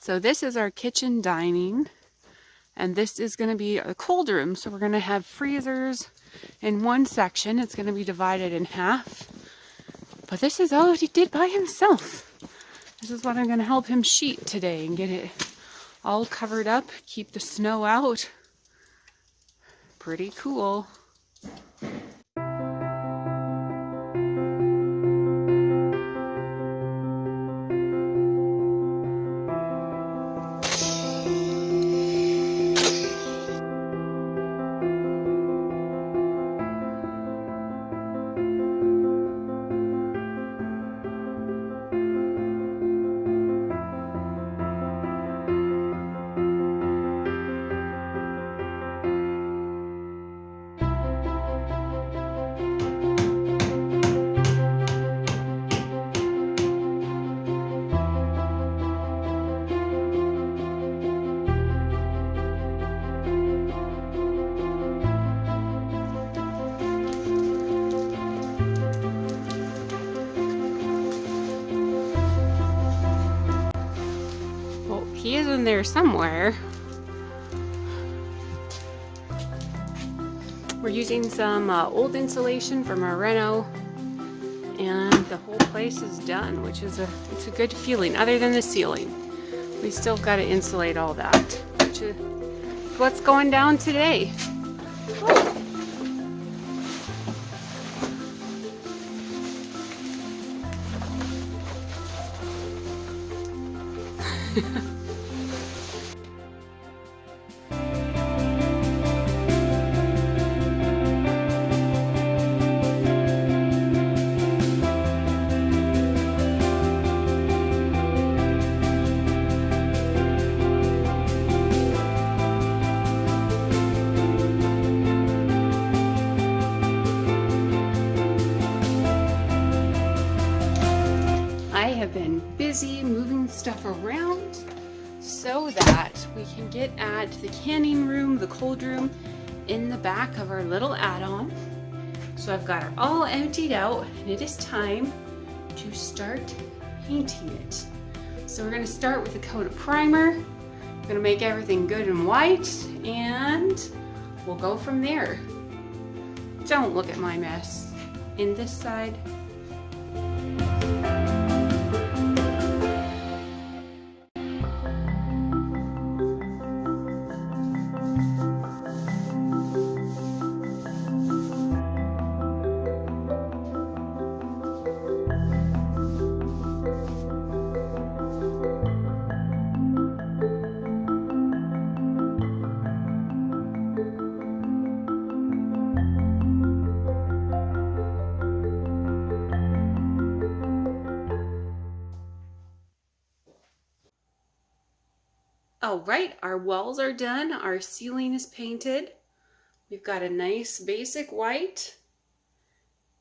So this is our kitchen dining, and this is going to be a cold room. So we're going to have freezers in one section. It's going to be divided in half. But this is all he did by himself. This is what I'm going to help him sheet today and get it all covered up, keep the snow out. Pretty cool. He is in there somewhere. We're using some old insulation from our reno, and the whole place is done, which is it's a good feeling. Other than the ceiling, we still got to insulate all that, which is what's going down today. Oh. I have been busy moving stuff around so that we can get at the canning room, the cold room, in the back of our little add-on. So I've got it all emptied out, and it is time to start painting it. So we're going to start with a coat of primer. I'm going to make everything good and white, and we'll go from there. Don't look at my mess. In this side. All right, our walls are done. Our ceiling is painted. We've got a nice basic white,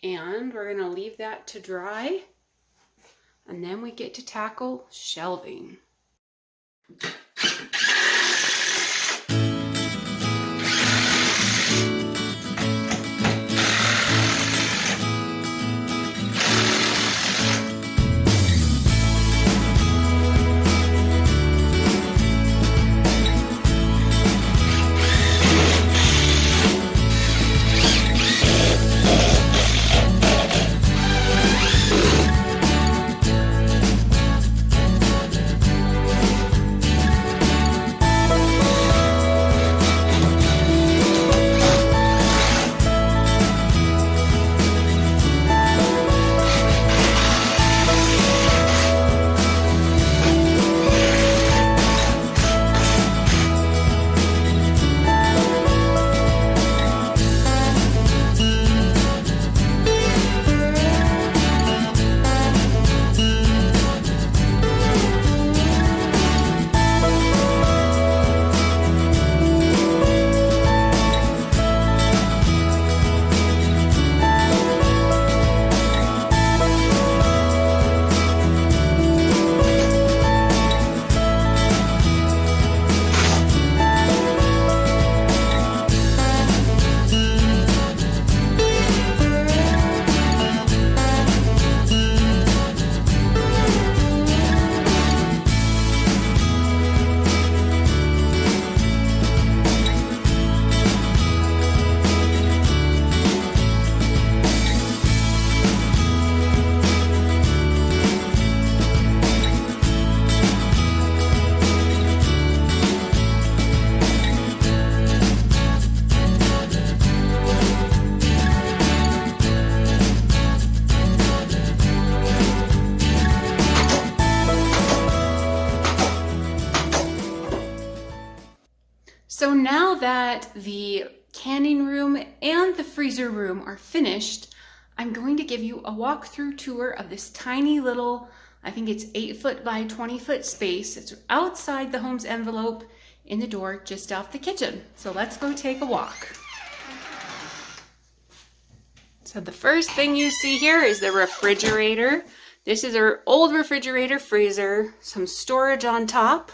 and we're gonna leave that to dry. And then we get to tackle shelving. So now that the canning room and the freezer room are finished, I'm going to give you a walkthrough tour of this tiny little, I think it's 8-foot by 20-foot space. It's outside the home's envelope in the door just off the kitchen. So let's go take a walk. So the first thing you see here is the refrigerator. This is our old refrigerator freezer, some storage on top.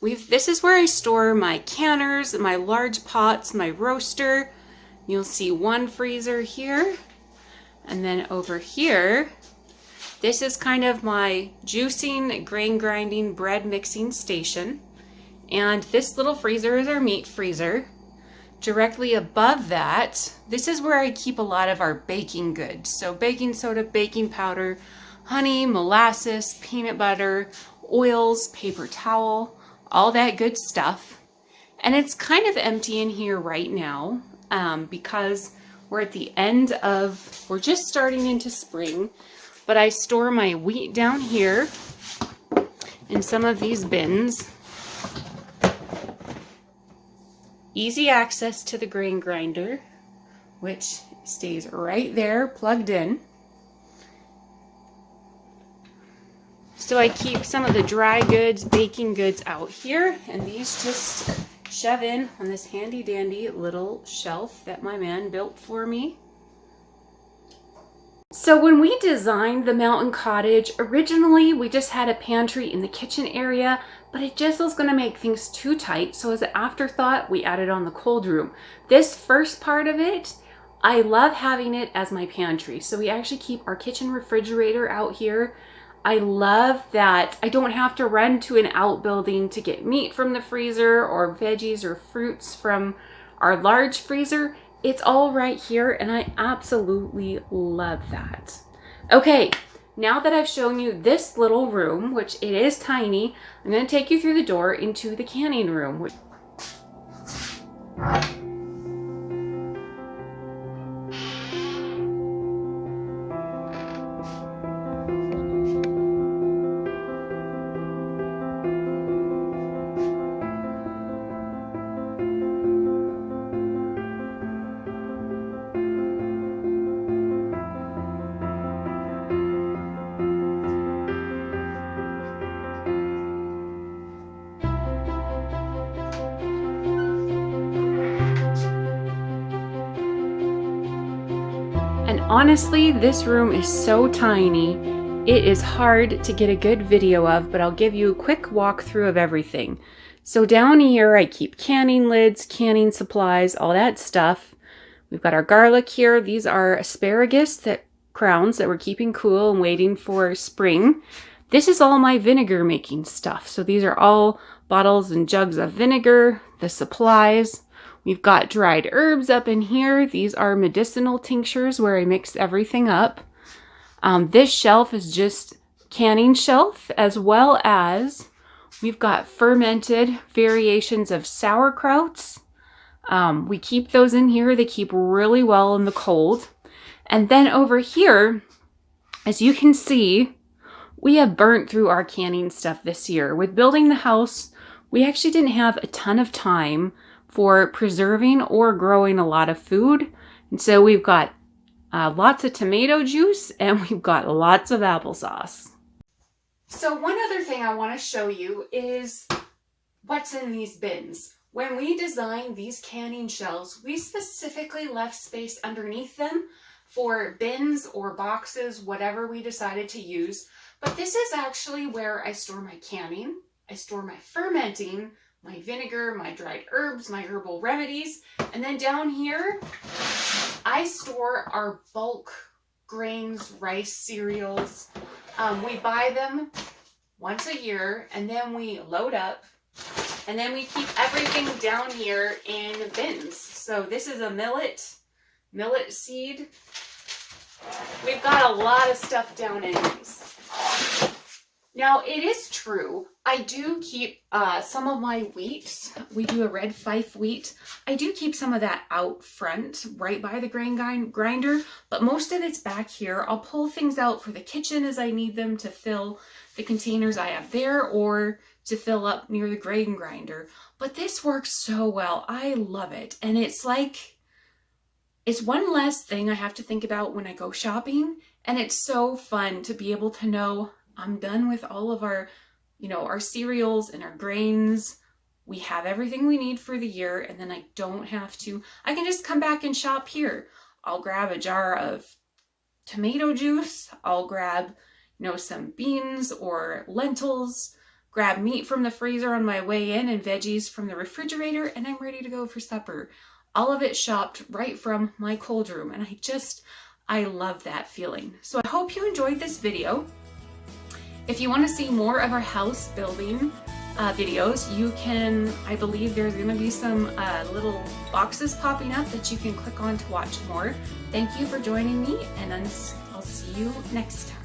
This is where I store my canners, my large pots, my roaster. You'll see one freezer here. And then over here, this is kind of my juicing, grain grinding, bread mixing station. And this little freezer is our meat freezer. Directly above that, this is where I keep a lot of our baking goods. So baking soda, baking powder, honey, molasses, peanut butter, oils, paper towel, all that good stuff. And it's kind of empty in here right now because we're at the end of, we're just starting into spring, but I store my wheat down here in some of these bins. Easy access to the grain grinder, which stays right there plugged in. So I keep some of the dry goods, baking goods out here, and these just shove in on this handy dandy little shelf that my man built for me. So when we designed the mountain cottage, originally we just had a pantry in the kitchen area, but it just was going to make things too tight. So as an afterthought, we added on the cold room. This first part of it, I love having it as my pantry. So we actually keep our kitchen refrigerator out here. I love that I don't have to run to an outbuilding to get meat from the freezer or veggies or fruits from our large freezer. It's all right here, and I absolutely love that. Okay, now that I've shown you this little room, which it is tiny, I'm going to take you through the door into the canning room. And honestly, this room is so tiny, it is hard to get a good video of, but I'll give you a quick walkthrough of everything. So down here, I keep canning lids, canning supplies, all that stuff. We've got our garlic here. These are asparagus crowns that we're keeping cool and waiting for spring. This is all my vinegar making stuff. So these are all bottles and jugs of vinegar, the supplies. We've got dried herbs up in here. These are medicinal tinctures where I mix everything up. This shelf is just canning shelf, as well as we've got fermented variations of sauerkrauts. We keep those in here. They keep really well in the cold. And then over here, as you can see, we have burnt through our canning stuff this year. With building the house, we actually didn't have a ton of time for preserving or growing a lot of food. And so we've got lots of tomato juice and we've got lots of applesauce. So one other thing I want to show you is what's in these bins. When we designed these canning shelves, we specifically left space underneath them for bins or boxes, whatever we decided to use. But this is actually where I store my canning, I store my fermenting, my vinegar, my dried herbs, my herbal remedies. And then down here, I store our bulk grains, rice, cereals. We buy them once a year and then we load up and then we keep everything down here in bins. So this is a millet seed. We've got a lot of stuff down in these. Now, it is true, I do keep some of my wheat. We do a red Fife wheat. I do keep some of that out front, right by the grain grinder, but most of it's back here. I'll pull things out for the kitchen as I need them to fill the containers I have there or to fill up near the grain grinder. But this works so well. I love it. And it's like, it's one less thing I have to think about when I go shopping. And it's so fun to be able to know I'm done with all of our, our cereals and our grains. We have everything we need for the year, and then I don't have to, I can just come back and shop here. I'll grab a jar of tomato juice. I'll grab, some beans or lentils, grab meat from the freezer on my way in and veggies from the refrigerator, and I'm ready to go for supper. All of it shopped right from my cold room, and I love that feeling. So I hope you enjoyed this video. If you want to see more of our house building videos, you can, I believe there's going to be some little boxes popping up that you can click on to watch more. Thank you for joining me, and I'll see you next time.